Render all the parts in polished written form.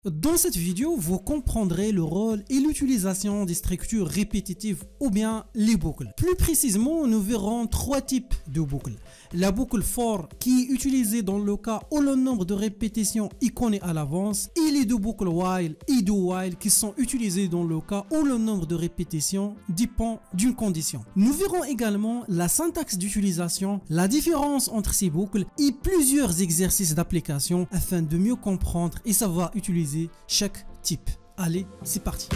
Dans cette vidéo, vous comprendrez le rôle et l'utilisation des structures répétitives ou bien les boucles. Plus précisément, nous verrons trois types de boucles. La boucle for qui est utilisée dans le cas où le nombre de répétitions est connu à l'avance et les deux boucles while et do while qui sont utilisées dans le cas où le nombre de répétitions dépend d'une condition. Nous verrons également la syntaxe d'utilisation, la différence entre ces boucles et plusieurs exercices d'application afin de mieux comprendre et savoir utiliser chaque type. Allez, c'est parti.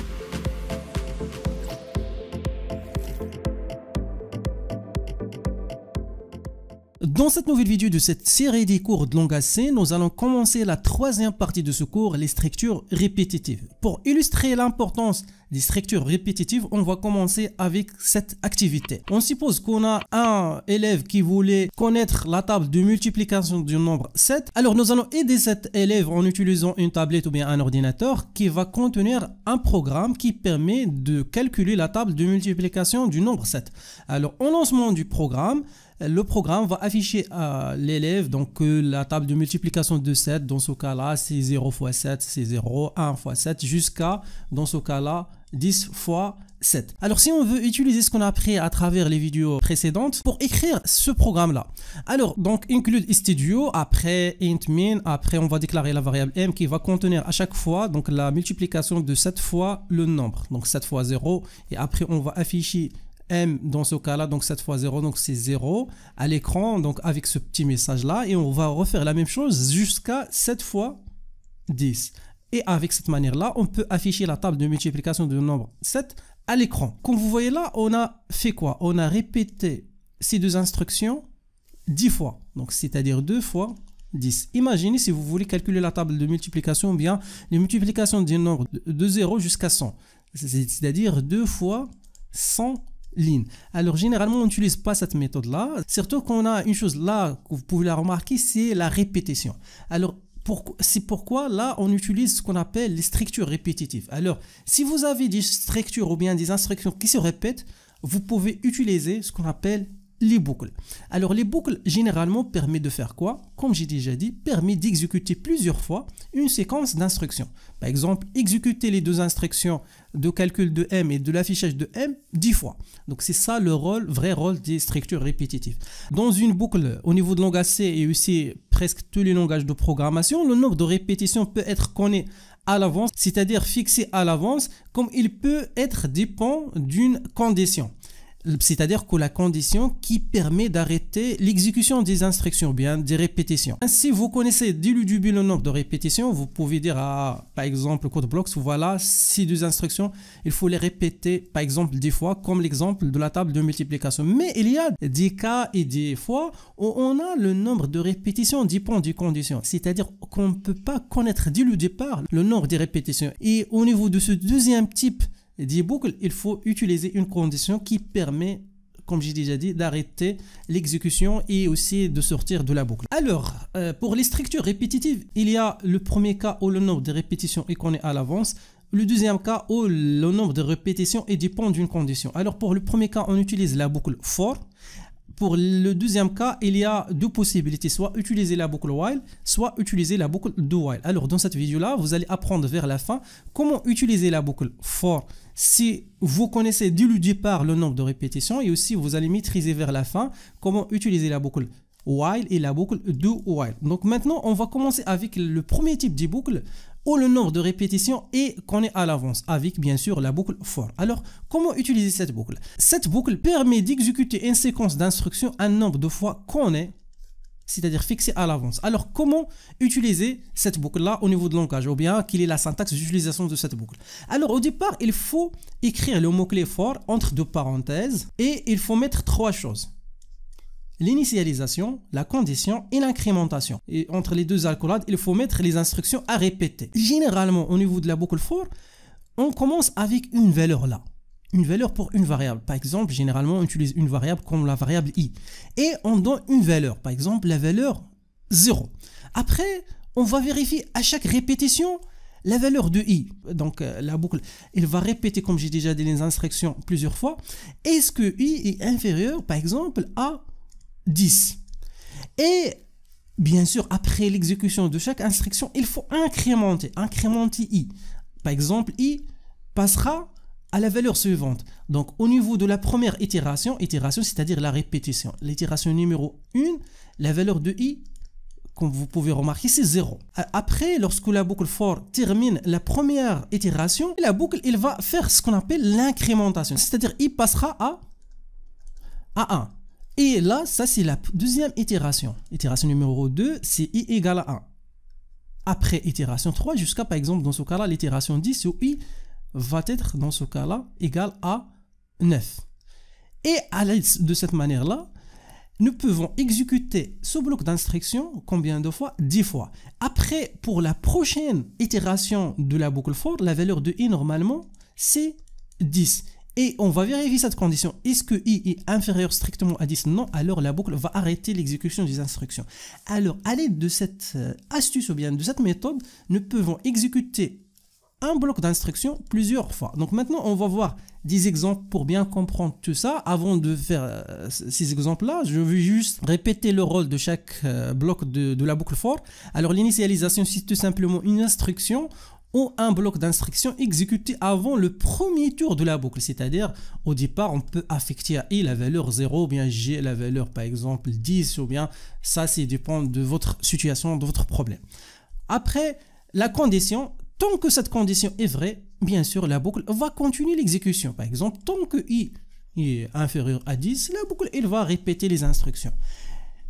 Dans cette nouvelle vidéo de cette série des cours de langage C, nous allons commencer la troisième partie de ce cours, les structures répétitives. Pour illustrer l'importance des structures répétitives, on va commencer avec cette activité. On suppose qu'on a un élève qui voulait connaître la table de multiplication du nombre 7. Alors nous allons aider cet élève en utilisant une tablette ou bien un ordinateur qui va contenir un programme qui permet de calculer la table de multiplication du nombre 7. Alors au lancement du programme, le programme va afficher à l'élève donc la table de multiplication de 7, dans ce cas-là, c'est 0 fois 7, c'est 0, 1 fois 7, jusqu'à, dans ce cas-là, 10 fois 7. Alors si on veut utiliser ce qu'on a appris à travers les vidéos précédentes pour écrire ce programme-là, alors donc include studio, après int min, après on va déclarer la variable m qui va contenir à chaque fois donc la multiplication de 7 fois le nombre, donc 7 fois 0, et après on va afficher m dans ce cas là, donc 7 fois 0, donc c'est 0 à l'écran, donc avec ce petit message là, et on va refaire la même chose jusqu'à 7 fois 10, et avec cette manière là on peut afficher la table de multiplication du nombre 7 à l'écran. Comme vous voyez là, on a fait quoi? On a répété ces deux instructions 10 fois, donc c'est-à-dire 2 fois 10. Imaginez si vous voulez calculer la table de multiplication, ou bien les multiplications du nombre de 0 jusqu'à 100, c'est-à-dire 2 fois 100 lignes. Alors généralement on n'utilise pas cette méthode là, surtout qu'on a une chose là que vous pouvez la remarquer, c'est la répétition. Alors c'est pourquoi là on utilise ce qu'on appelle les structures répétitives. Alors si vous avez des structures ou bien des instructions qui se répètent, vous pouvez utiliser ce qu'on appelle les boucles. Alors les boucles généralement permettent de faire quoi? Comme j'ai déjà dit, permet d'exécuter plusieurs fois une séquence d'instructions. Par exemple, exécuter les deux instructions de calcul de m et de l'affichage de m 10 fois. Donc c'est ça le vrai rôle des structures répétitives. Dans une boucle au niveau de langage C et aussi presque tous les langages de programmation, le nombre de répétitions peut être connu à l'avance, c'est-à-dire fixé à l'avance, comme il peut être dépend d'une condition. C'est-à-dire que la condition qui permet d'arrêter l'exécution des instructions, bien des répétitions. Si vous connaissez dès le début le nombre de répétitions, vous pouvez dire par exemple code blocks, voilà, ces deux instructions, il faut les répéter par exemple 10 fois, comme l'exemple de la table de multiplication. Mais il y a des cas et des fois où on a le nombre de répétitions dépend des conditions, c'est-à-dire qu'on ne peut pas connaître dès le départ le nombre de répétitions. Et au niveau de ce deuxième type des boucles, il faut utiliser une condition qui permet, comme j'ai déjà dit, d'arrêter l'exécution et aussi de sortir de la boucle. Alors, pour les structures répétitives, il y a le premier cas où le nombre de répétitions est connu à l'avance, le deuxième cas où le nombre de répétitions dépend d'une condition. Alors, pour le premier cas, on utilise la boucle for. Pour le deuxième cas, il y a deux possibilités, soit utiliser la boucle while, soit utiliser la boucle do while. Alors dans cette vidéo-là, vous allez apprendre vers la fin comment utiliser la boucle for si vous connaissez dès le départ le nombre de répétitions, et aussi vous allez maîtriser vers la fin comment utiliser la boucle while et la boucle do while. Donc maintenant, on va commencer avec le premier type de boucle où le nombre de répétitions est connu à l'avance, avec bien sûr la boucle for. Alors, comment utiliser cette boucle? Cette boucle permet d'exécuter une séquence d'instructions un nombre de fois connu, c'est-à-dire fixé à l'avance. Alors, comment utiliser cette boucle-là au niveau de langage, ou bien quelle est la syntaxe d'utilisation de cette boucle? Alors, au départ, il faut écrire le mot-clé for entre deux parenthèses et il faut mettre trois choses: l'initialisation, la condition et l'incrémentation. Et entre les deux accolades, il faut mettre les instructions à répéter. Généralement, au niveau de la boucle for, on commence avec une valeur là. Une valeur pour une variable. Par exemple, généralement, on utilise une variable comme la variable i. Et on donne une valeur. Par exemple, la valeur 0. Après, on va vérifier à chaque répétition la valeur de i. Donc, la boucle, elle va répéter, comme j'ai déjà dit, les instructions plusieurs fois. Est-ce que i est inférieur, par exemple, à 10? Et bien sûr, après l'exécution de chaque instruction, il faut incrémenter i. Par exemple, i passera à la valeur suivante. Donc, au niveau de la première itération, c'est-à-dire la répétition, l'itération numéro 1, la valeur de i, comme vous pouvez remarquer, c'est 0. Après, lorsque la boucle for termine la première itération, la boucle, il va faire ce qu'on appelle l'incrémentation, c'est-à-dire i passera à 1. Et là, ça c'est la deuxième itération. Itération numéro 2, c'est i égale à 1. Après itération 3, jusqu'à par exemple dans ce cas-là, l'itération 10, où i va être dans ce cas-là égal à 9. Et à l'aide de cette manière-là, nous pouvons exécuter ce bloc d'instruction combien de fois? 10 fois. Après, pour la prochaine itération de la boucle for, la valeur de i normalement, c'est 10. Et on va vérifier cette condition. Est-ce que i est inférieur strictement à 10? Non, alors la boucle va arrêter l'exécution des instructions. Alors, à l'aide de cette astuce ou bien de cette méthode, nous pouvons exécuter un bloc d'instruction plusieurs fois. Donc maintenant, on va voir des exemples pour bien comprendre tout ça. Avant de faire ces exemples-là, je vais juste répéter le rôle de chaque bloc de la boucle for. Alors, l'initialisation, c'est tout simplement une instruction ou un bloc d'instruction exécuté avant le premier tour de la boucle. C'est-à-dire, au départ, on peut affecter à i la valeur 0, ou bien g la valeur, par exemple, 10, ou bien ça, c'est dépend de votre situation, de votre problème. Après, la condition, tant que cette condition est vraie, bien sûr, la boucle va continuer l'exécution. Par exemple, tant que i est inférieur à 10, la boucle, elle va répéter les instructions.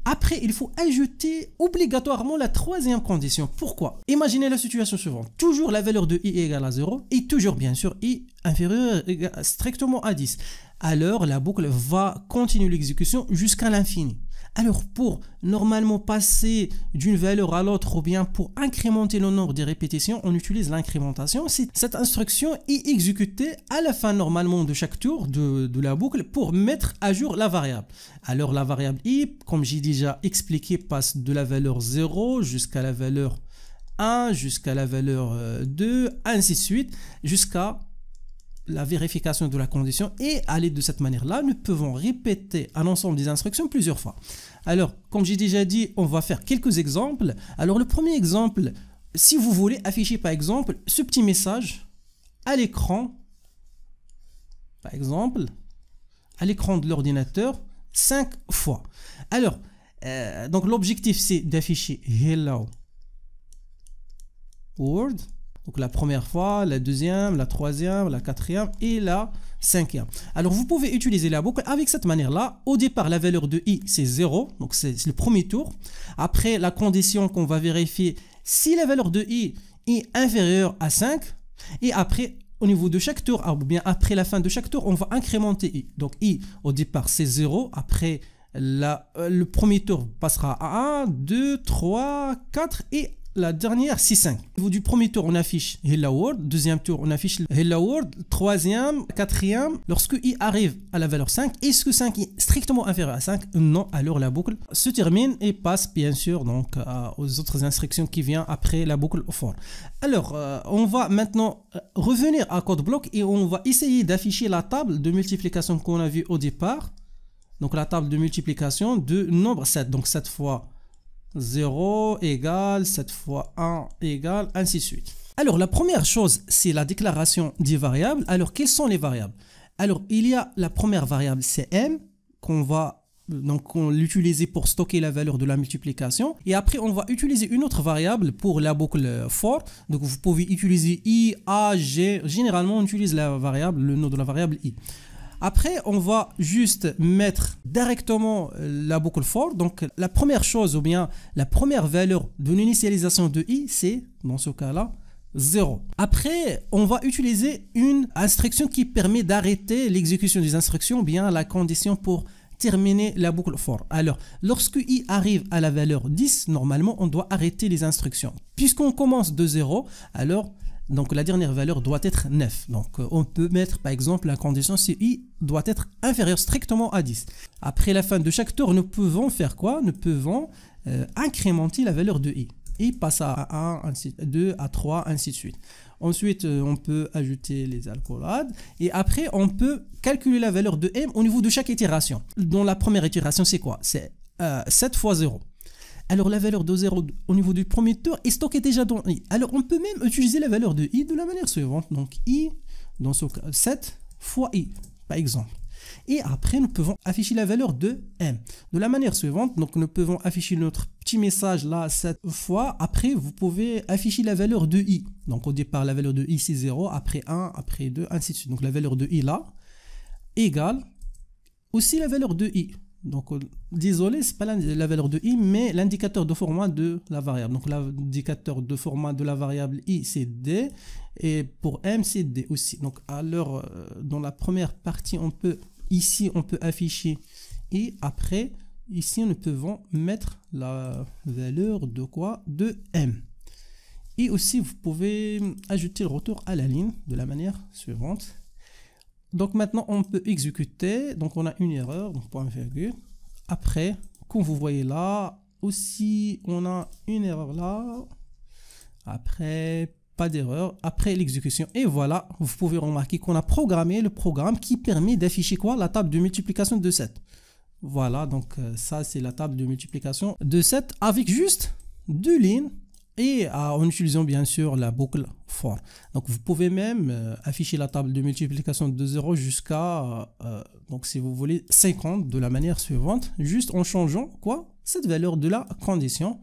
Après, il faut ajouter obligatoirement la troisième condition. Pourquoi? Imaginez la situation suivante. Toujours la valeur de i égale à 0 et toujours, bien sûr, i inférieur strictement à 10. Alors, la boucle va continuer l'exécution jusqu'à l'infini. Alors, pour normalement passer d'une valeur à l'autre ou bien pour incrémenter le nombre de répétitions, on utilise l'incrémentation. Cette instruction est exécutée à la fin normalement de chaque tour de la boucle pour mettre à jour la variable. Alors, la variable i, comme j'ai déjà expliqué, passe de la valeur 0 jusqu'à la valeur 1, jusqu'à la valeur 2, ainsi de suite, jusqu'à la vérification de la condition. Et à l'aide de cette manière-là, nous pouvons répéter un ensemble des instructions plusieurs fois. Alors, comme j'ai déjà dit, on va faire quelques exemples. Alors, le premier exemple, si vous voulez afficher par exemple ce petit message à l'écran, par exemple, à l'écran de l'ordinateur 5 fois. Alors, donc l'objectif c'est d'afficher Hello World. Donc la première fois, la deuxième, la troisième, la quatrième et la cinquième. Alors vous pouvez utiliser la boucle avec cette manière-là. Au départ, la valeur de i c'est 0, donc c'est le premier tour. Après, la condition qu'on va vérifier, si la valeur de i est inférieure à 5. Et après, au niveau de chaque tour, ou bien après la fin de chaque tour, on va incrémenter i. Donc i au départ c'est 0. Après, le premier tour passera à 1, 2, 3, 4 et la dernière, c'est 5. Au niveau du premier tour, on affiche Hello World. Deuxième tour, on affiche Hello World. Troisième, quatrième. Lorsque i arrive à la valeur 5, est-ce que 5 est strictement inférieur à 5? Non. Alors la boucle se termine et passe bien sûr donc aux autres instructions qui viennent après la boucle for. Alors, on va maintenant revenir à code block et on va essayer d'afficher la table de multiplication qu'on a vue au départ. Donc la table de multiplication de nombre 7. Donc 7 fois 0 égale 7 fois 1 égale ainsi de suite. Alors la première chose, c'est la déclaration des variables. Alors quelles sont les variables? Alors il y a la première variable cm qu'on va l'utiliser pour stocker la valeur de la multiplication. Et après on va utiliser une autre variable pour la boucle for. Donc vous pouvez utiliser i, a, g. Généralement on utilise la variable, le nom de la variable i. Après, on va juste mettre directement la boucle for. Donc, la première chose ou bien la première valeur de l'initialisation de i, c'est, dans ce cas-là, 0. Après, on va utiliser une instruction qui permet d'arrêter l'exécution des instructions ou bien la condition pour terminer la boucle for. Alors, lorsque i arrive à la valeur 10, normalement, on doit arrêter les instructions. Puisqu'on commence de 0, alors donc la dernière valeur doit être 9. Donc on peut mettre par exemple la condition si i doit être inférieur strictement à 10. Après la fin de chaque tour, nous pouvons faire quoi? Nous pouvons incrémenter la valeur de i. I passe à 1, ainsi, 2, à 3, ainsi de suite. Ensuite, on peut ajouter les alcoolades. Et après, on peut calculer la valeur de m au niveau de chaque itération. Dans la première itération, c'est quoi? C'est 7 fois 0. Alors la valeur de 0 au niveau du premier tour est stockée déjà dans i. Alors on peut même utiliser la valeur de i de la manière suivante. Donc i, dans ce cas, 7 fois i, par exemple. Et après, nous pouvons afficher la valeur de m. De la manière suivante, donc nous pouvons afficher notre petit message là 7 fois. Après, vous pouvez afficher la valeur de i. Donc au départ, la valeur de i c'est 0, après 1, après 2, ainsi de suite. Donc la valeur de i là égale aussi la valeur de i. Donc désolé, c'est pas la valeur de i, mais l'indicateur de format de la variable. Donc l'indicateur de format de la variable i c'est d, et pour m c'est d aussi. Donc alors dans la première partie, ici on peut afficher i, après ici nous pouvons mettre la valeur de quoi? De m. Et aussi vous pouvez ajouter le retour à la ligne de la manière suivante. Donc maintenant on peut exécuter, donc on a une erreur, donc point virgule. Après, comme vous voyez là, aussi on a une erreur là. Après, pas d'erreur. Après l'exécution, et voilà, vous pouvez remarquer qu'on a programmé le programme qui permet d'afficher quoi? La table de multiplication de 7. Voilà, donc ça c'est la table de multiplication de 7 avec juste 2 lignes. Et en utilisant bien sûr la boucle for. Donc vous pouvez même afficher la table de multiplication de 0 jusqu'à, donc si vous voulez, 50 de la manière suivante, juste en changeant quoi? Cette valeur de la condition.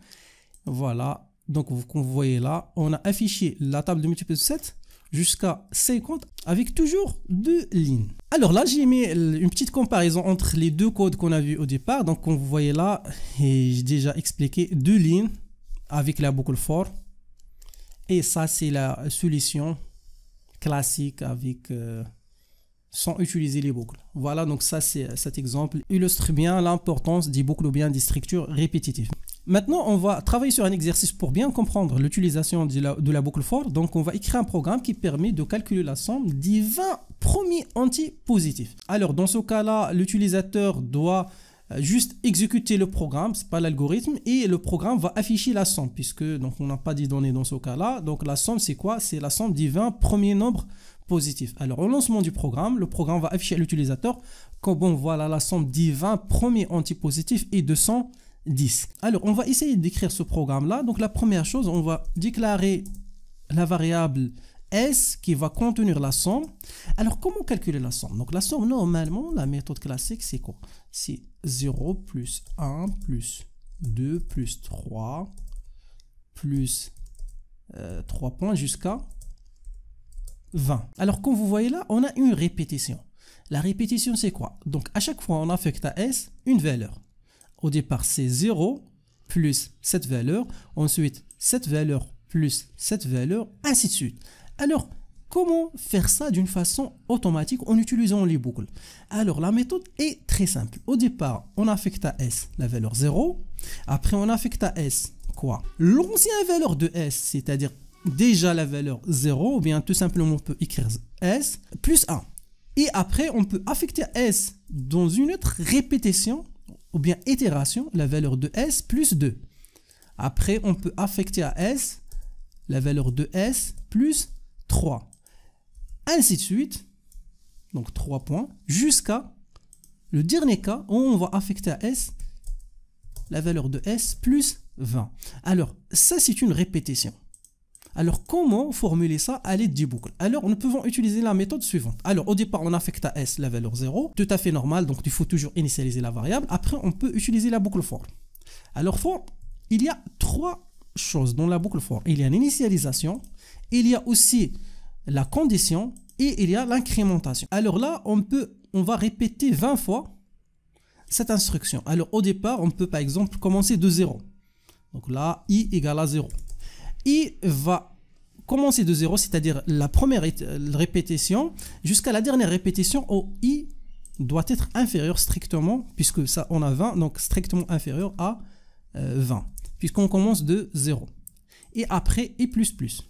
Voilà, donc comme vous voyez là, on a affiché la table de multiplication de 7 jusqu'à 50 avec toujours 2 lignes. Alors là, j'ai mis une petite comparaison entre les deux codes qu'on a vus au départ. Donc comme vous voyez là, et j'ai déjà expliqué 2 lignes avec la boucle for, et ça c'est la solution classique avec sans utiliser les boucles. Voilà, donc ça c'est cet exemple illustre bien l'importance des boucles ou bien des structures répétitives. Maintenant on va travailler sur un exercice pour bien comprendre l'utilisation de la boucle for. Donc on va écrire un programme qui permet de calculer la somme des 20 premiers antipositifs. Alors dans ce cas là, l'utilisateur doit juste exécuter le programme, c'est pas l'algorithme, et le programme va afficher la somme, puisque donc on n'a pas de données dans ce cas-là. Donc la somme c'est quoi? C'est la somme des 20 premiers nombres positifs. Alors au lancement du programme, le programme va afficher à l'utilisateur que bon voilà la somme des 20 premiers antipositifs est 210. Alors on va essayer d'écrire ce programme-là. Donc la première chose, on va déclarer la variable S qui va contenir la somme. Alors comment calculer la somme? Donc la somme, normalement, la méthode classique c'est quoi? C'est 0 plus 1 plus 2 plus 3 plus 3 points jusqu'à 20. Alors comme vous voyez là, on a une répétition. La répétition c'est quoi? Donc à chaque fois on affecte à S une valeur. Au départ c'est 0 plus cette valeur, ensuite cette valeur plus cette valeur, ainsi de suite. Alors, comment faire ça d'une façon automatique en utilisant les boucles? Alors, la méthode est très simple. Au départ, on affecte à S la valeur 0. Après, on affecte à S quoi? L'ancienne valeur de S, c'est-à-dire déjà la valeur 0, ou bien tout simplement on peut écrire S plus 1. Et après, on peut affecter à S dans une autre répétition, ou bien itération, la valeur de S plus 2. Après, on peut affecter à S la valeur de S plus 3. Ainsi de suite, donc 3 points, jusqu'à le dernier cas où on va affecter à S la valeur de S plus 20. Alors, ça c'est une répétition. Alors, comment formuler ça à l'aide des boucles? Alors, nous pouvons utiliser la méthode suivante. Alors, au départ, on affecte à S la valeur 0, tout à fait normal, donc il faut toujours initialiser la variable. Après, on peut utiliser la boucle for. Alors, for, il y a 3 choses dans la boucle for. Il y a l'initialisation, il y a aussi la condition et il y a l'incrémentation. Alors là, on va répéter 20 fois cette instruction. Alors au départ, on peut par exemple commencer de 0. Donc là, i égale à 0. I va commencer de 0, c'est-à-dire la première répétition jusqu'à la dernière répétition où i doit être inférieur strictement, puisque ça on a 20, donc strictement inférieur à 20, puisqu'on commence de 0. Et après, et plus plus.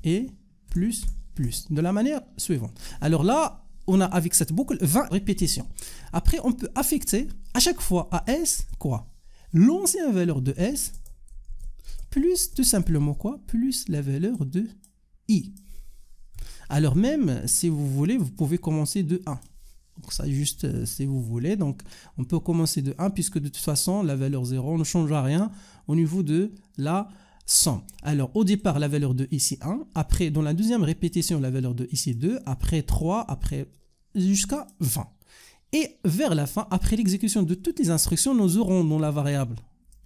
Et plus plus. De la manière suivante. Alors là, on a avec cette boucle 20 répétitions. Après, on peut affecter à chaque fois à S quoi? L'ancienne valeur de S plus tout simplement quoi? Plus la valeur de I. Alors même si vous voulez, vous pouvez commencer de 1. Donc ça juste si vous voulez. Donc on peut commencer de 1 puisque de toute façon la valeur 0 ne changera rien au niveau de la somme. Alors au départ la valeur de ici 1, après dans la deuxième répétition la valeur de ici 2, après 3, après jusqu'à 20. Et vers la fin, après l'exécution de toutes les instructions, nous aurons dans la variable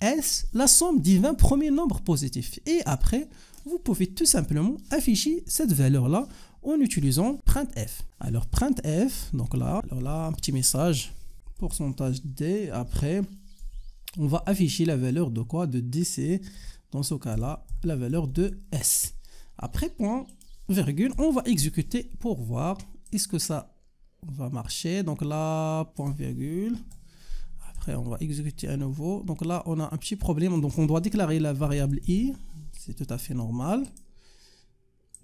S la somme des 20 premiers nombres positifs. Et après, vous pouvez tout simplement afficher cette valeur-là en utilisant printf. Alors printf, donc là, un petit message, pourcentage D, après, on va afficher la valeur de quoi? De DC, dans ce cas-là, la valeur de S. Après, point, virgule, on va exécuter pour voir est-ce que ça va marcher. Donc là, point virgule. Après, on va exécuter à nouveau. Donc là, on a un petit problème. Donc on doit déclarer la variable i. C'est tout à fait normal.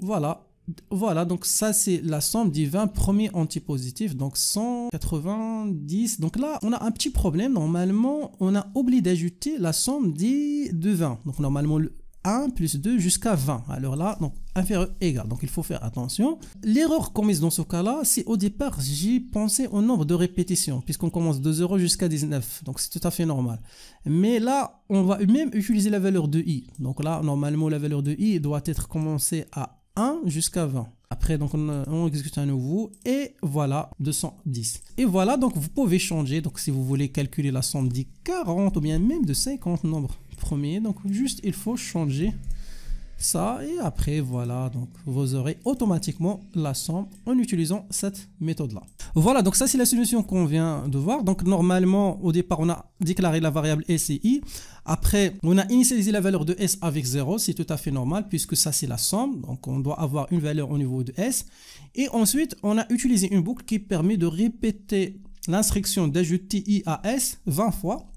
Voilà. Voilà, donc ça c'est la somme des 20 premiers antipositifs, donc 190. Donc là, on a un petit problème. Normalement, on a oublié d'ajouter la somme de 20. Donc normalement, 1 plus 2 jusqu'à 20. Alors là, donc inférieur égal. Donc il faut faire attention. L'erreur commise dans ce cas-là, c'est au départ, j'ai pensé au nombre de répétitions, puisqu'on commence de 0 jusqu'à 19. Donc c'est tout à fait normal. Mais là, on va même utiliser la valeur de i. Donc là, normalement, la valeur de i doit être commencée à 1 jusqu'à 20. Après, donc on exécute à nouveau et voilà 210. Et voilà, donc vous pouvez changer. Donc si vous voulez calculer la somme des 40 ou bien même de 50 nombres premiers, donc juste il faut changer ça et après voilà, donc vous aurez automatiquement la somme en utilisant cette méthode là. Voilà, donc ça c'est la solution qu'on vient de voir. Donc normalement au départ on a déclaré la variable s et i, après on a initialisé la valeur de s avec 0, c'est tout à fait normal puisque ça c'est la somme, donc on doit avoir une valeur au niveau de s, et ensuite on a utilisé une boucle qui permet de répéter l'instruction d'ajouter i à s 20 fois.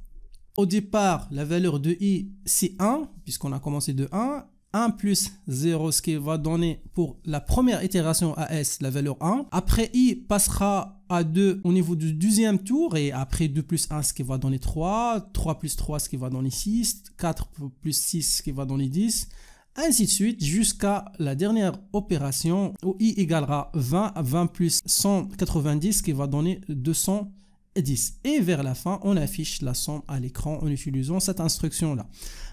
Au départ la valeur de i c'est 1 puisqu'on a commencé de 1 plus 0, ce qui va donner pour la première itération à S la valeur 1. Après I passera à 2 au niveau du deuxième tour et après 2 plus 1 ce qui va donner 3, 3 plus 3 ce qui va donner 6, 4 plus 6 ce qui va donner 10, ainsi de suite jusqu'à la dernière opération où I égalera 20, 20 plus 190 ce qui va donner 210. Et vers la fin, on affiche la somme à l'écran en utilisant cette instruction-là.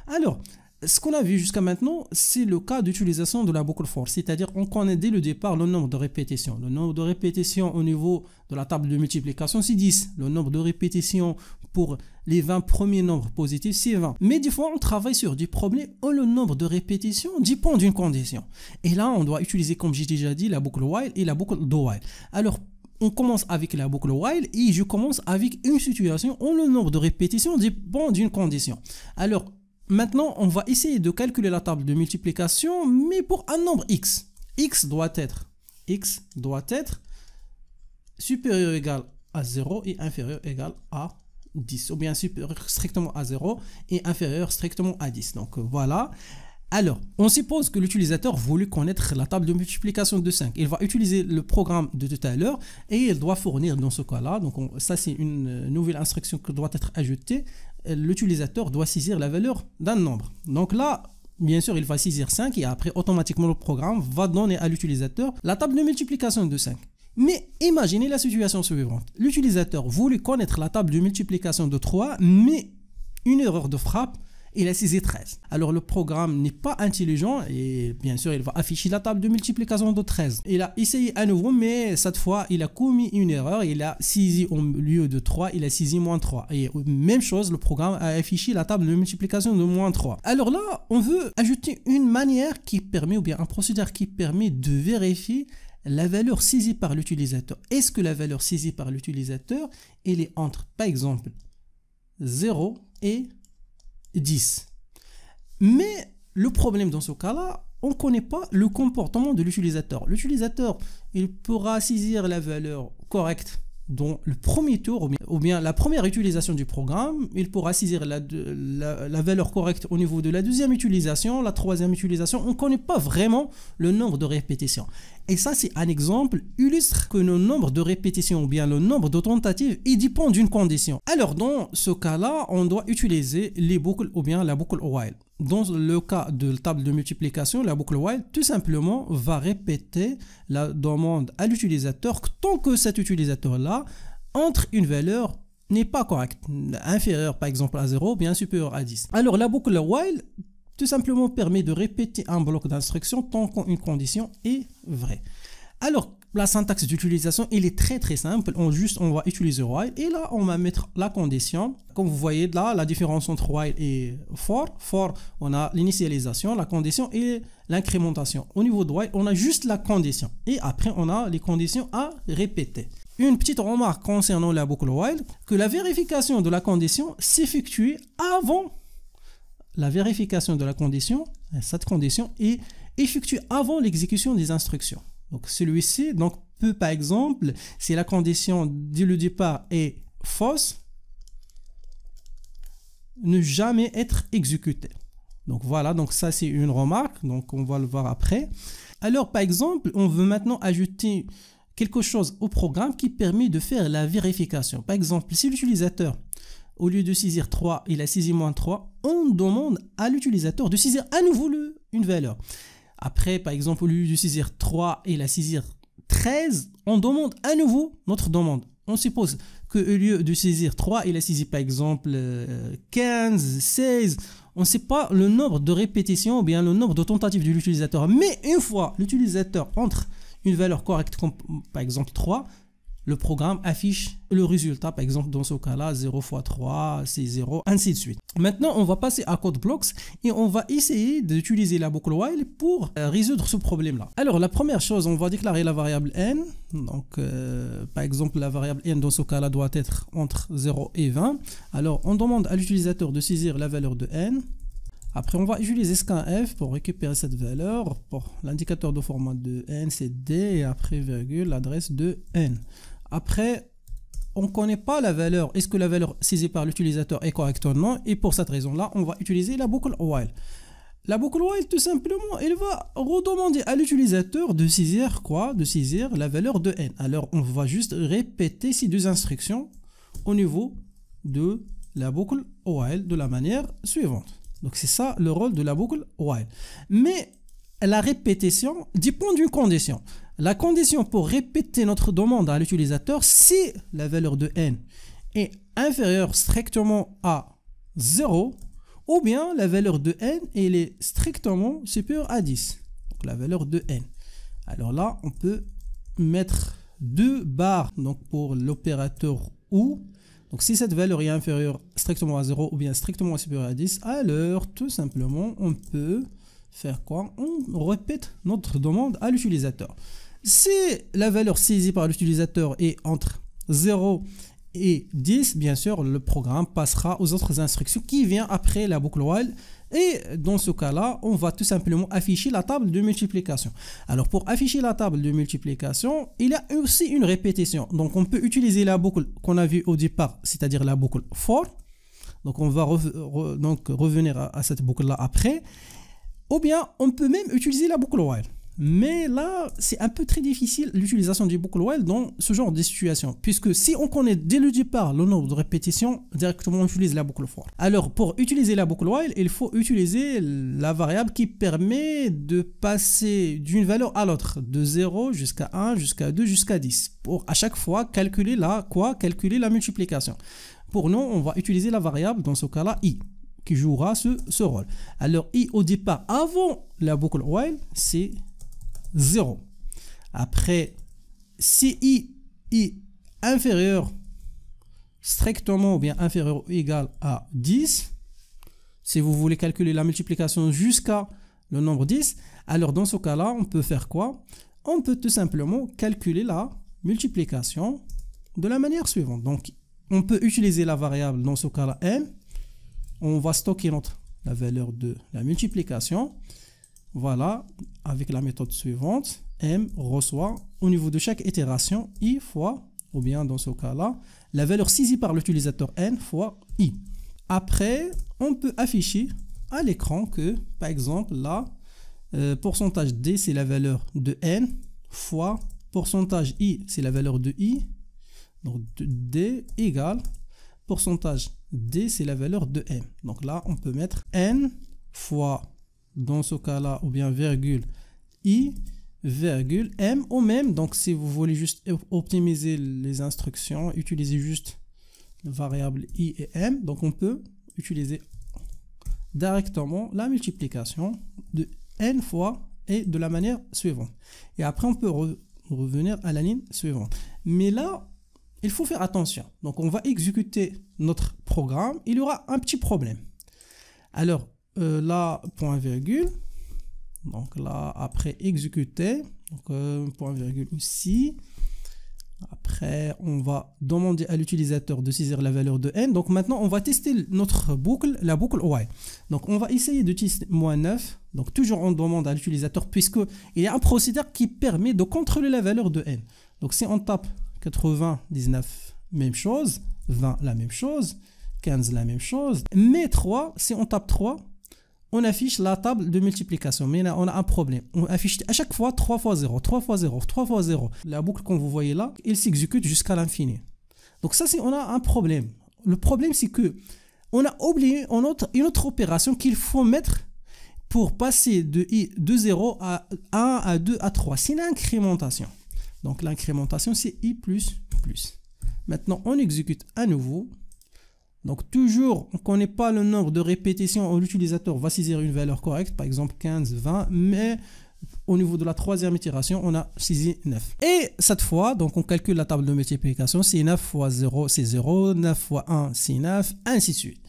Alors, ce qu'on a vu jusqu'à maintenant, c'est le cas d'utilisation de la boucle for, c'est-à-dire on connaît dès le départ le nombre de répétitions. Le nombre de répétitions au niveau de la table de multiplication, c'est 10. Le nombre de répétitions pour les 20 premiers nombres positifs, c'est 20. Mais des fois, on travaille sur des problèmes où le nombre de répétitions dépend d'une condition. Et là, on doit utiliser, comme j'ai déjà dit, la boucle while et la boucle do while. Alors, on commence avec la boucle while et je commence avec une situation où le nombre de répétitions dépend d'une condition. Alors, maintenant, on va essayer de calculer la table de multiplication, mais pour un nombre x. X doit être supérieur ou égal à 0 et inférieur ou égal à 10. Ou bien supérieur strictement à 0 et inférieur strictement à 10. Donc voilà. Alors, on suppose que l'utilisateur voulait connaître la table de multiplication de 5. Il va utiliser le programme de tout à l'heure et il doit fournir dans ce cas-là. Donc ça, c'est une nouvelle instruction qui doit être ajoutée. L'utilisateur doit saisir la valeur d'un nombre. Donc là, bien sûr, il va saisir 5 et après, automatiquement, le programme va donner à l'utilisateur la table de multiplication de 5. Mais imaginez la situation suivante. L'utilisateur voulait connaître la table de multiplication de 3, mais une erreur de frappe, il a saisi 13. Alors le programme n'est pas intelligent et bien sûr il va afficher la table de multiplication de 13. Il a essayé à nouveau mais cette fois il a commis une erreur, il a saisi au lieu de 3, il a saisi moins 3. Et même chose, le programme a affiché la table de multiplication de moins 3. Alors là on veut ajouter une manière qui permet, ou bien un procédure qui permet de vérifier la valeur saisie par l'utilisateur. Est-ce que la valeur saisie par l'utilisateur elle est entre par exemple 0 et 10. Mais le problème dans ce cas-là, on ne connaît pas le comportement de l'utilisateur. L'utilisateur, il pourra saisir la valeur correcte dans le premier tour ou bien la première utilisation du programme. Il pourra saisir la valeur correcte au niveau de la deuxième utilisation, la troisième utilisation. On ne connaît pas vraiment le nombre de répétitions. Et ça, c'est un exemple illustre que le nombre de répétitions ou bien le nombre de tentatives, il dépend d'une condition. Alors, dans ce cas-là, on doit utiliser les boucles ou bien la boucle while. dans le cas de la table de multiplication, la boucle while tout simplement va répéter la demande à l'utilisateur tant que cet utilisateur-là entre une valeur n'est pas correcte, inférieure par exemple à 0 ou bien supérieure à 10. Alors la boucle while tout simplement permet de répéter un bloc d'instruction tant qu'une condition est vraie. Alors la syntaxe d'utilisation, il est très simple. On va utiliser while et là on va mettre la condition. Comme vous voyez là, la différence entre while et for. For, on a l'initialisation, la condition et l'incrémentation. Au niveau de while, on a juste la condition et après on a les conditions à répéter. Une petite remarque concernant la boucle while, que la vérification de la condition s'effectue avant la vérification de la condition. Cette condition est effectuée avant l'exécution des instructions. Donc celui-ci peut par exemple, si la condition dès le départ est fausse, ne jamais être exécutée. Donc voilà, donc ça c'est une remarque, donc on va le voir après. Alors par exemple, on veut maintenant ajouter quelque chose au programme qui permet de faire la vérification. Par exemple, si l'utilisateur, au lieu de saisir 3, il a saisi -3, on demande à l'utilisateur de saisir à nouveau une valeur. Après, par exemple, au lieu de saisir 3 et la saisir 13, on demande à nouveau notre demande. On suppose qu'au lieu de saisir 3, il a saisi par exemple 15, 16. On ne sait pas le nombre de répétitions ou bien le nombre de tentatives de l'utilisateur. Mais une fois l'utilisateur entre une valeur correcte, comme par exemple 3, le programme affiche le résultat, par exemple dans ce cas-là, 0 x 3, c'est 0, ainsi de suite. Maintenant, on va passer à Code Blocks et on va essayer d'utiliser la boucle while pour résoudre ce problème-là. Alors, la première chose, on va déclarer la variable n. Donc, par exemple, la variable n dans ce cas-là doit être entre 0 et 20. Alors, on demande à l'utilisateur de saisir la valeur de n. Après, on va utiliser scanf pour récupérer cette valeur. Pour l'indicateur de format de n, c'est d et après virgule, l'adresse de n. Après, on ne connaît pas la valeur. Est-ce que la valeur saisie par l'utilisateur est correcte ou non? Et pour cette raison-là, on va utiliser la boucle while. La boucle while, tout simplement, elle va redemander à l'utilisateur de saisir quoi? De saisir la valeur de n. Alors, on va juste répéter ces deux instructions au niveau de la boucle while de la manière suivante. Donc, c'est ça le rôle de la boucle while. Mais la répétition dépend d'une condition. La condition pour répéter notre demande à l'utilisateur, si la valeur de n est inférieure strictement à 0, ou bien la valeur de n elle est strictement supérieure à 10. Donc la valeur de n. Alors là, on peut mettre deux barres donc pour l'opérateur OU. Donc si cette valeur est inférieure strictement à 0 ou bien strictement supérieure à 10, alors tout simplement, on peut faire quoi? On répète notre demande à l'utilisateur. Si la valeur saisie par l'utilisateur est entre 0 et 10, bien sûr, le programme passera aux autres instructions qui viennent après la boucle while. Et dans ce cas-là, on va tout simplement afficher la table de multiplication. Alors, pour afficher la table de multiplication, il y a aussi une répétition. Donc, on peut utiliser la boucle qu'on a vue au départ, c'est-à-dire la boucle for. Donc, on va revenir à cette boucle-là après. Ou bien, on peut même utiliser la boucle while. Mais là, c'est un peu très difficile l'utilisation du boucle while dans ce genre de situation. Puisque si on connaît dès le départ le nombre de répétitions, directement on utilise la boucle for. Alors, pour utiliser la boucle while, il faut utiliser la variable qui permet de passer d'une valeur à l'autre, de 0 jusqu'à 1, jusqu'à 2, jusqu'à 10. Pour à chaque fois calculer la multiplication. Pour nous, on va utiliser la variable, dans ce cas-là, i, qui jouera ce rôle. Alors, i au départ, avant la boucle while, c'est 0. Après, si i est inférieur strictement ou bien inférieur ou égal à 10, si vous voulez calculer la multiplication jusqu'à le nombre 10, alors dans ce cas-là, on peut faire quoi? On peut tout simplement calculer la multiplication de la manière suivante. Donc, on peut utiliser la variable, dans ce cas-là, m. On va stocker la valeur de la multiplication. Voilà, avec la méthode suivante, m reçoit au niveau de chaque itération i fois, ou bien dans ce cas-là, la valeur saisie par l'utilisateur n fois i. Après, on peut afficher à l'écran que, par exemple, là, pourcentage d, c'est la valeur de n, fois pourcentage i, c'est la valeur de i. Donc, d égale pourcentage d, c'est la valeur de m. Donc là, on peut mettre n fois, dans ce cas-là, ou bien virgule i, virgule m, ou même, donc si vous voulez juste optimiser les instructions, utilisez juste les variables i et m, donc on peut utiliser directement la multiplication de n fois et de la manière suivante. Et après, on peut revenir à la ligne suivante. Mais là, il faut faire attention. Donc, on va exécuter notre programme. Il y aura un petit problème. Alors, là, point virgule. Donc là, après exécuter, donc point virgule aussi. Après, on va demander à l'utilisateur de saisir la valeur de n. Donc maintenant, on va tester notre boucle, la boucle while. Donc on va essayer de tester -9. Donc toujours on demande à l'utilisateur, puisqu'il y a un procédé qui permet de contrôler la valeur de n. Donc si on tape 99, même chose, 20, la même chose, 15, la même chose. Mais 3, si on tape 3, on affiche la table de multiplication. Mais là, on a un problème. On affiche à chaque fois 3 fois 0, 3 fois 0, 3 fois 0. La boucle que vous voyez là, elle s'exécute jusqu'à l'infini. Donc ça, c'est on a un problème. Le problème, c'est que on a oublié une autre opération qu'il faut mettre pour passer de 0 à 1, à 2, à 3. C'est l'incrémentation. Donc l'incrémentation, c'est i plus plus. Maintenant, on exécute à nouveau. Donc toujours, on ne connaît pas le nombre de répétitions où l'utilisateur va saisir une valeur correcte, par exemple 15, 20, mais au niveau de la troisième itération, on a saisi 9. Et cette fois, donc on calcule la table de multiplication, c'est 9 fois 0, c'est 0, 9 fois 1, c'est 9, ainsi de suite.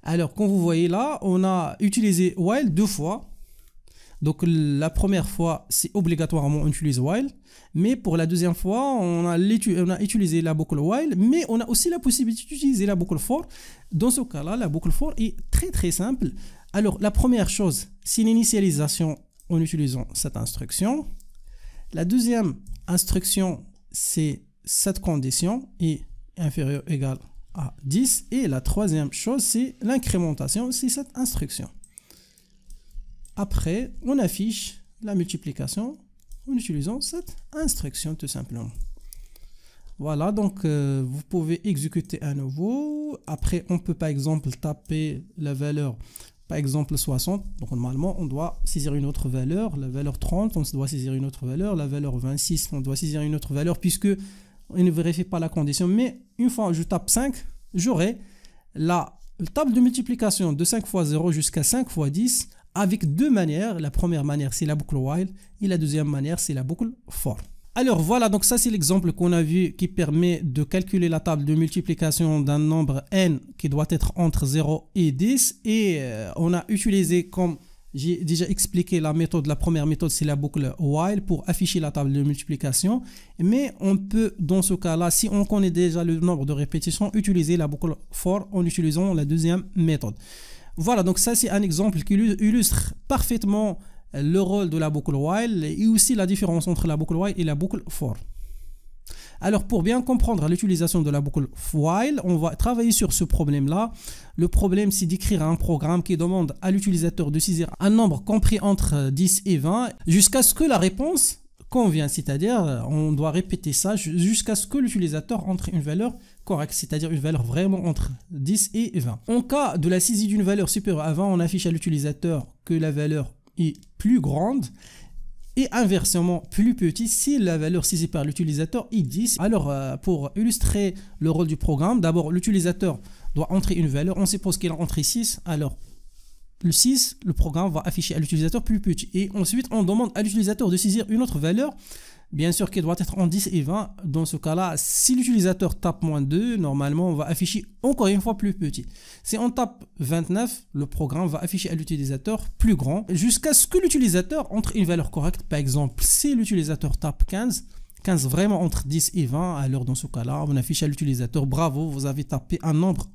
Alors, comme vous voyez là, on a utilisé while 2 fois. Donc la première fois, c'est obligatoirement on utilise while, mais pour la deuxième fois, on a utilisé la boucle while, mais on a aussi la possibilité d'utiliser la boucle for. Dans ce cas-là, la boucle for est très simple. Alors la première chose, c'est l'initialisation en utilisant cette instruction. La deuxième instruction, c'est cette condition est inférieure ou égale à 10. Et la troisième chose, c'est l'incrémentation, c'est cette instruction. Après, on affiche la multiplication en utilisant cette instruction tout simplement. Voilà, donc vous pouvez exécuter à nouveau. Après, on peut par exemple taper la valeur, par exemple 60. Donc normalement, on doit saisir une autre valeur. La valeur 30, on doit saisir une autre valeur. La valeur 26, on doit saisir une autre valeur puisque on ne vérifie pas la condition. Mais une fois je tape 5, j'aurai la table de multiplication de 5 fois 0 jusqu'à 5 fois 10 avec deux manières. La première manière, c'est la boucle while et la deuxième manière, c'est la boucle for. Alors voilà, donc ça c'est l'exemple qu'on a vu qui permet de calculer la table de multiplication d'un nombre n qui doit être entre 0 et 10. Et on a utilisé, comme j'ai déjà expliqué, la première méthode, c'est la boucle while pour afficher la table de multiplication. Mais on peut, dans ce cas-là, si on connaît déjà le nombre de répétitions, utiliser la boucle for en utilisant la deuxième méthode. Voilà, donc ça c'est un exemple qui illustre parfaitement le rôle de la boucle while et aussi la différence entre la boucle while et la boucle for. Alors pour bien comprendre l'utilisation de la boucle while, on va travailler sur ce problème-là. Le problème, c'est d'écrire un programme qui demande à l'utilisateur de saisir un nombre compris entre 10 et 20 jusqu'à ce que la réponse convienne, c'est-à-dire on doit répéter ça jusqu'à ce que l'utilisateur entre une valeur correcte, c'est-à-dire une valeur vraiment entre 10 et 20. En cas de la saisie d'une valeur supérieure à 20, on affiche à l'utilisateur que la valeur est plus grande et inversement plus petit si la valeur saisie par l'utilisateur est 10. Alors pour illustrer le rôle du programme, d'abord l'utilisateur doit entrer une valeur, on suppose qu'il a entré 6, alors le 6, le programme va afficher à l'utilisateur plus petit. Et ensuite, on demande à l'utilisateur de saisir une autre valeur, bien sûr qui doit être en 10 et 20. Dans ce cas-là, si l'utilisateur tape -2, normalement, on va afficher encore une fois plus petit. Si on tape 29, le programme va afficher à l'utilisateur plus grand, jusqu'à ce que l'utilisateur entre une valeur correcte. Par exemple, si l'utilisateur tape 15 vraiment entre 10 et 20, alors dans ce cas-là, on affiche à l'utilisateur, bravo, vous avez tapé un nombre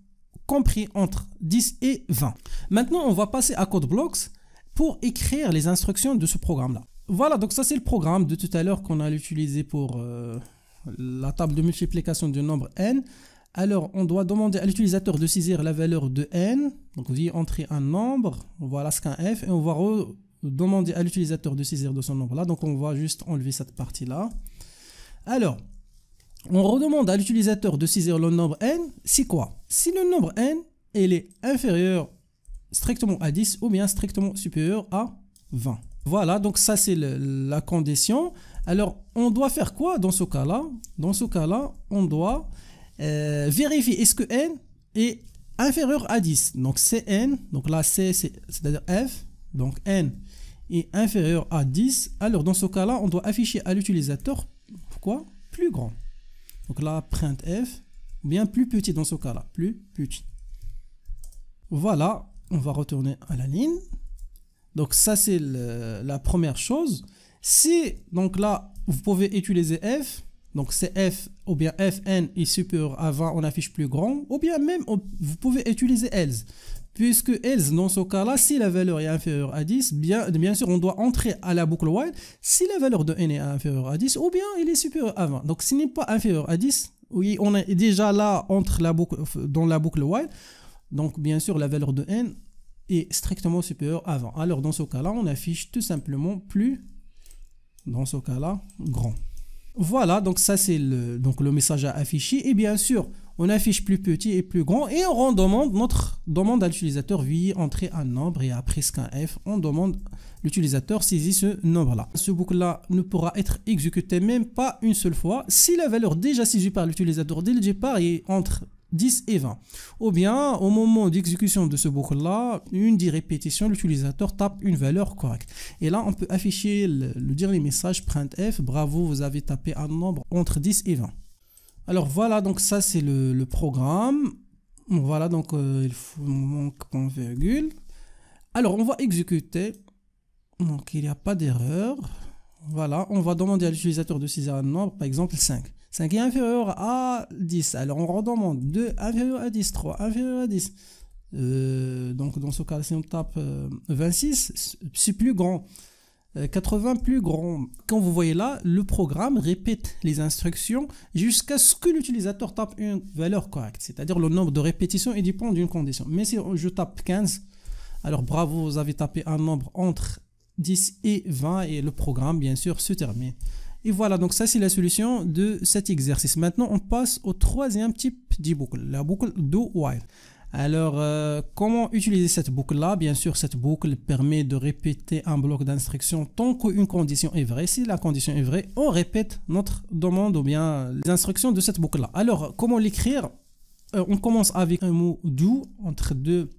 compris entre 10 et 20. Maintenant, on va passer à CodeBlocks pour écrire les instructions de ce programme-là. Voilà, donc ça c'est le programme de tout à l'heure qu'on a utilisé pour la table de multiplication du nombre n. Alors, on doit demander à l'utilisateur de saisir la valeur de n. Donc, vous y entrez un nombre, voilà ce qu'un f, et on va demander à l'utilisateur de saisir de ce nombre-là. Donc, on va juste enlever cette partie-là. Alors, on redemande à l'utilisateur de saisir le nombre n, c'est quoi? Si le nombre n il est inférieur strictement à 10 ou bien strictement supérieur à 20. Voilà, donc ça c'est la condition. Alors, on doit faire quoi dans ce cas-là? Dans ce cas-là, on doit vérifier est-ce que n est inférieur à 10. Donc, c'est n, donc là, c'est-à-dire f, donc n est inférieur à 10. Alors, dans ce cas-là, on doit afficher à l'utilisateur quoi? Plus grand. Donc là, printf, ou bien plus petit dans ce cas-là, plus petit. Voilà, on va retourner à la ligne. Donc ça c'est la première chose. Si donc là vous pouvez utiliser f, donc c'est f ou bien fn est supérieur à 20, on affiche plus grand, ou bien même vous pouvez utiliser else, puisque else dans ce cas-là, si la valeur est inférieure à 10, bien sûr on doit entrer à la boucle while si la valeur de n est inférieure à 10 ou bien il est supérieur à 20. Donc s'il n'est pas inférieur à 10, oui on est déjà là entre la boucle, dans la boucle while, donc bien sûr la valeur de n est strictement supérieur à 20. Alors dans ce cas-là, on affiche tout simplement plus, dans ce cas-là, grand. Voilà, donc ça c'est le message à afficher. Et bien sûr, on affiche plus petit et plus grand. Et on demande notre demande à l'utilisateur veuillez entrer un nombre et après scanf, on demande l'utilisateur saisit ce nombre-là. Ce boucle-là ne pourra être exécuté même pas une seule fois si la valeur déjà saisie par l'utilisateur dès le départ est entre 10 et 20. Ou bien, au moment d'exécution de ce boucle-là, une des répétitions, l'utilisateur tape une valeur correcte. Et là, on peut afficher le dernier message printf, bravo, vous avez tapé un nombre entre 10 et 20. Alors voilà, donc ça c'est le programme. Voilà, donc il faut manque point virgule. Alors, on va exécuter. Donc, il n'y a pas d'erreur. Voilà, on va demander à l'utilisateur de saisir un nombre, par exemple 5. 5 est inférieur à 10. Alors, on redemande 2 inférieur à 10, 3 inférieur à 10. Donc, dans ce cas, si on tape 26, c'est plus grand. 80 plus grand. Quand vous voyez là, le programme répète les instructions jusqu'à ce que l'utilisateur tape une valeur correcte. C'est-à-dire le nombre de répétitions il dépend d'une condition. Mais si je tape 15, alors bravo, vous avez tapé un nombre entre 10 et 20 et le programme, bien sûr, se termine. Et voilà, donc ça c'est la solution de cet exercice. Maintenant, on passe au troisième type de boucle, la boucle do while. Alors, comment utiliser cette boucle-là? Bien sûr, cette boucle permet de répéter un bloc d'instructions tant qu'une condition est vraie. Si la condition est vraie, on répète notre demande ou bien les instructions de cette boucle-là. Alors, comment l'écrire? On commence avec un mot do entre deux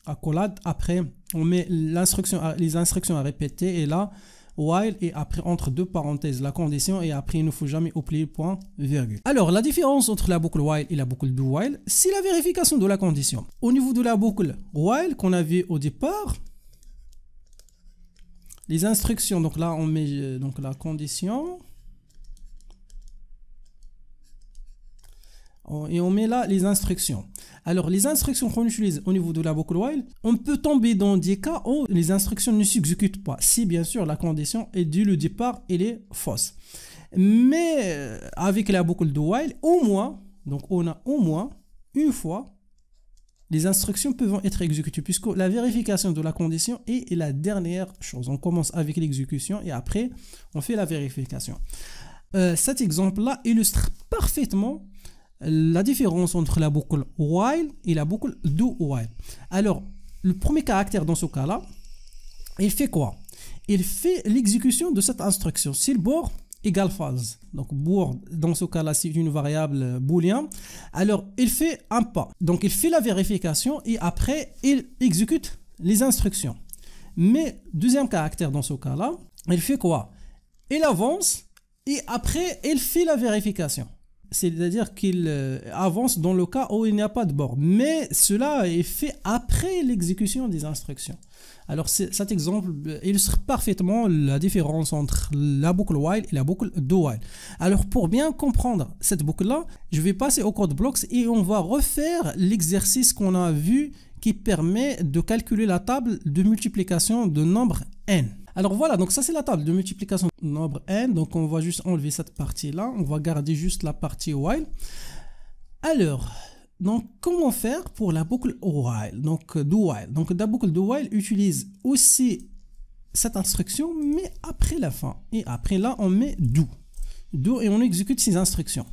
accolades. Après, on met les instructions à répéter et là, while et après entre deux parenthèses la condition et après il ne faut jamais oublier point virgule. Alors la différence entre la boucle while et la boucle do while, c'est la vérification de la condition. Au niveau de la boucle while qu'on avait au départ, les instructions, donc là on met donc la condition et on met là les instructions. Alors les instructions qu'on utilise au niveau de la boucle while, on peut tomber dans des cas où les instructions ne s'exécutent pas, si bien sûr la condition est dès le départ elle est fausse. Mais avec la boucle do while, au moins, donc on a au moins une fois les instructions peuvent être exécutées puisque la vérification de la condition est la dernière chose. On commence avec l'exécution et après on fait la vérification. Cet exemple-là illustre parfaitement la différence entre la boucle while et la boucle do while. Alors, le premier caractère dans ce cas-là, il fait quoi? Il fait l'exécution de cette instruction. Si le board égale false, donc board dans ce cas-là c'est une variable booléen, alors il fait un pas. Donc il fait la vérification et après il exécute les instructions. Mais deuxième caractère dans ce cas-là, il fait quoi? Il avance et après il fait la vérification. C'est-à-dire qu'il avance dans le cas où il n'y a pas de board. Mais cela est fait après l'exécution des instructions. Alors cet exemple illustre parfaitement la différence entre la boucle while et la boucle do while. Alors pour bien comprendre cette boucle-là, je vais passer au code blocks et on va refaire l'exercice qu'on a vu qui permet de calculer la table de multiplication de nombre n. Alors voilà, donc ça c'est la table de multiplication de nombre n. Donc on va juste enlever cette partie-là. On va garder juste la partie while. Alors, donc comment faire pour la boucle while, donc do while. Donc la boucle do while utilise aussi cette instruction, mais après la fin. Et après là, on met do. Do et on exécute ces instructions.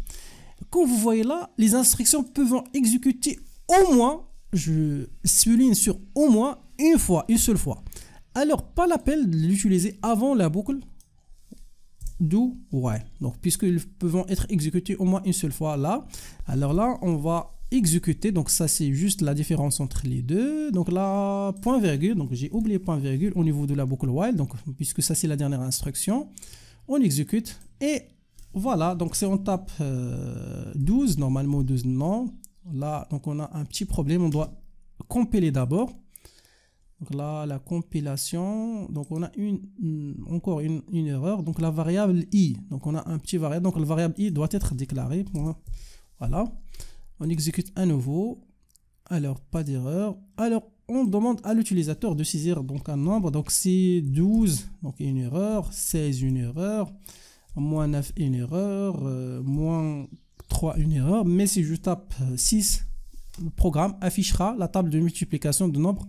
Comme vous voyez là, les instructions peuvent exécuter au moins, je souligne sur au moins une seule fois. Alors, pas la peine de l'utiliser avant la boucle do while. Donc, puisqu'ils peuvent être exécutés au moins une seule fois là. Alors là, on va exécuter. Donc, ça, c'est juste la différence entre les deux. Donc là, point virgule. Donc, j'ai oublié point virgule au niveau de la boucle while. Donc, puisque ça, c'est la dernière instruction. On exécute. Et voilà. Donc, si on tape 12, normalement 12, non. Là, donc, on a un petit problème. On doit compiler d'abord. Donc là, la compilation, donc on a encore une erreur. Donc la variable i, donc on a un petit variable. Donc la variable i doit être déclarée. Voilà. On exécute à nouveau. Alors, pas d'erreur. Alors, on demande à l'utilisateur de saisir donc un nombre. Donc c'est 12, donc une erreur. 16, une erreur. Moins 9, une erreur. Moins 3, une erreur. Mais si je tape 6, le programme affichera la table de multiplication de nombres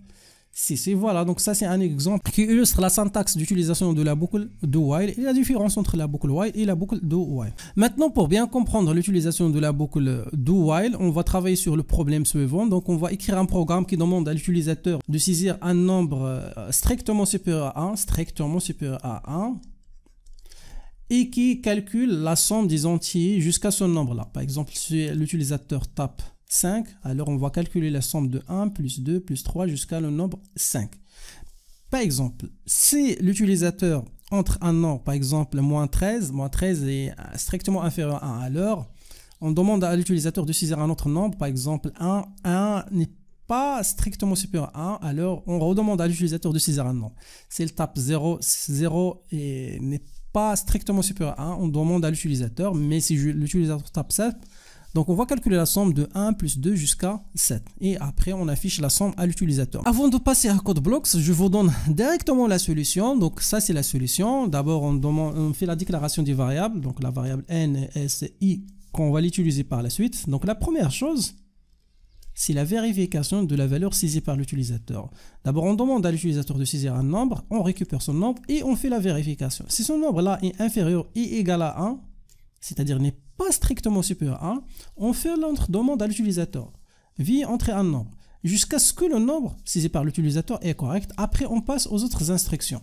6. Et voilà, donc ça c'est un exemple qui illustre la syntaxe d'utilisation de la boucle do while et la différence entre la boucle while et la boucle do while. Maintenant, pour bien comprendre l'utilisation de la boucle do while, on va travailler sur le problème suivant. Donc on va écrire un programme qui demande à l'utilisateur de saisir un nombre strictement supérieur à 1, et qui calcule la somme des entiers jusqu'à ce nombre-là. Par exemple, si l'utilisateur tape 5, alors on va calculer la somme de 1 plus 2 plus 3 jusqu'à le nombre 5. Par exemple, si l'utilisateur entre un nombre, par exemple moins 13 est strictement inférieur à 1, alors on demande à l'utilisateur de saisir un autre nombre, par exemple 1 n'est pas strictement supérieur à 1, alors on redemande à l'utilisateur de saisir un nombre. S'il tape 0 n'est pas strictement supérieur à 1, on demande à l'utilisateur, mais si l'utilisateur tape 7, donc on va calculer la somme de 1 plus 2 jusqu'à 7. Et après, on affiche la somme à l'utilisateur. Avant de passer à CodeBlocks, je vous donne directement la solution. Donc ça, c'est la solution. D'abord, on fait la déclaration des variables. Donc la variable n, s, i, qu'on va l'utiliser par la suite. Donc la première chose, c'est la vérification de la valeur saisie par l'utilisateur. D'abord, on demande à l'utilisateur de saisir un nombre. On récupère son nombre et on fait la vérification. Si ce nombre-là est inférieur et égal à 1, c'est-à-dire n'est pas strictement supérieur à 1, on fait l'autre demande à l'utilisateur. Veuillez entrer un nombre jusqu'à ce que le nombre saisi par l'utilisateur est correct. Après, on passe aux autres instructions.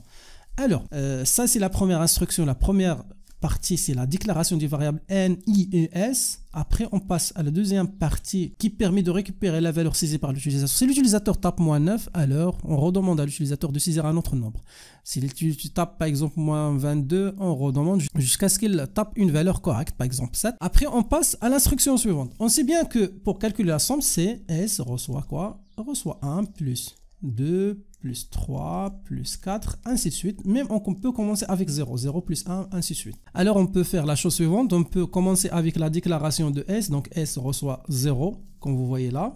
Alors, ça c'est la première instruction. La première partie, c'est la déclaration des variables n, i et s. Après, on passe à la deuxième partie qui permet de récupérer la valeur saisie par l'utilisateur. Si l'utilisateur tape moins 9, alors on redemande à l'utilisateur de saisir un autre nombre. Si tu tapes par exemple moins 22, on redemande jusqu'à ce qu'il tape une valeur correcte, par exemple 7. Après, on passe à l'instruction suivante. On sait bien que pour calculer la somme, c'est s reçoit quoi? Reçoit 1 plus 2 plus 3 plus 4, ainsi de suite. Même on peut commencer avec 0, 0 plus 1, ainsi de suite. Alors on peut faire la chose suivante, on peut commencer avec la déclaration de S, donc S reçoit 0, comme vous voyez là.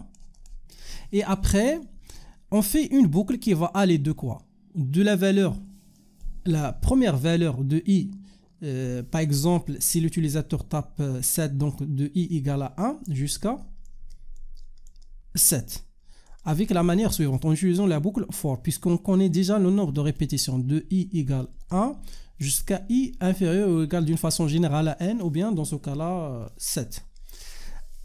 Et après, on fait une boucle qui va aller de quoi? De la valeur, la première valeur de I, par exemple, si l'utilisateur tape 7, donc de I égale à 1 jusqu'à 7. Avec la manière suivante, en utilisant la boucle for, puisqu'on connaît déjà le nombre de répétitions de i égale 1 jusqu'à i inférieur ou égal d'une façon générale à n, ou bien dans ce cas-là 7.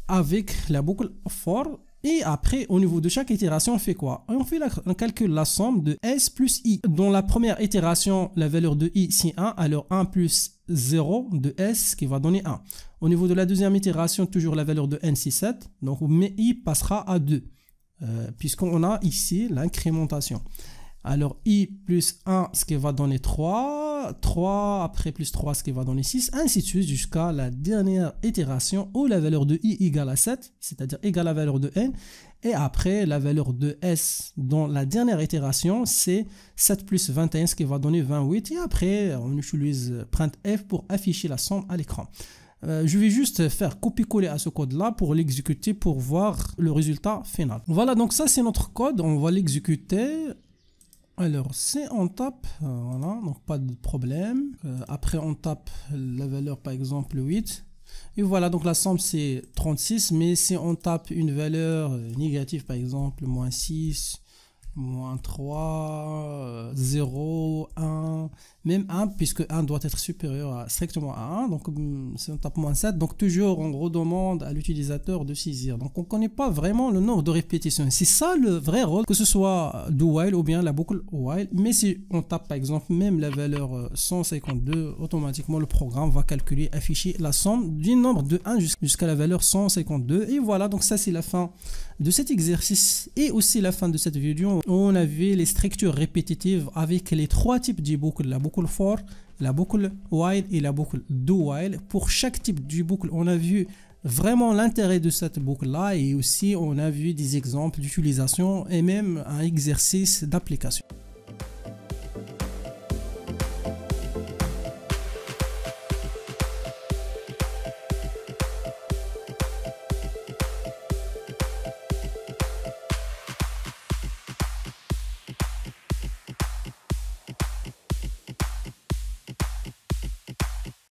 Avec la boucle for, et après au niveau de chaque itération, on fait quoi? On calcule la somme de s plus i. Dans la première itération, la valeur de i c'est 1, alors 1 plus 0 de s qui va donner 1. Au niveau de la deuxième itération, toujours la valeur de n c'est 7, donc mais i passera à 2. Puisqu'on a ici l'incrémentation. Alors i plus 1, ce qui va donner 3, 3 après plus 3, ce qui va donner 6, ainsi de suite jusqu'à la dernière itération où la valeur de i égale à 7, c'est-à-dire égale à la valeur de n, et après la valeur de s dans la dernière itération, c'est 7 plus 21, ce qui va donner 28, et après on utilise printf pour afficher la somme à l'écran. Je vais juste faire copier-coller à ce code-là pour l'exécuter pour voir le résultat final. Voilà, donc ça c'est notre code, on va l'exécuter. Alors, si on tape, voilà, donc pas de problème. Après, on tape la valeur par exemple 8. Et voilà, donc la somme c'est 36, mais si on tape une valeur négative par exemple, moins 6, moins 3, 0, 1, même 1, puisque 1 doit être supérieur strictement à 1. Donc si on tape -7, donc toujours on redemande à l'utilisateur de saisir. Donc on ne connaît pas vraiment le nombre de répétitions. C'est ça le vrai rôle, que ce soit do while ou bien la boucle while. Mais si on tape par exemple même la valeur 152, automatiquement le programme va calculer, afficher la somme du nombre de 1 jusqu'à la valeur 152. Et voilà, donc ça c'est la fin de cet exercice et aussi la fin de cette vidéo. On a vu les structures répétitives avec les 3 types de boucles, la boucle for, la boucle while et la boucle do while. Pour chaque type de boucle, on a vu vraiment l'intérêt de cette boucle là, et aussi on a vu des exemples d'utilisation et même un exercice d'application.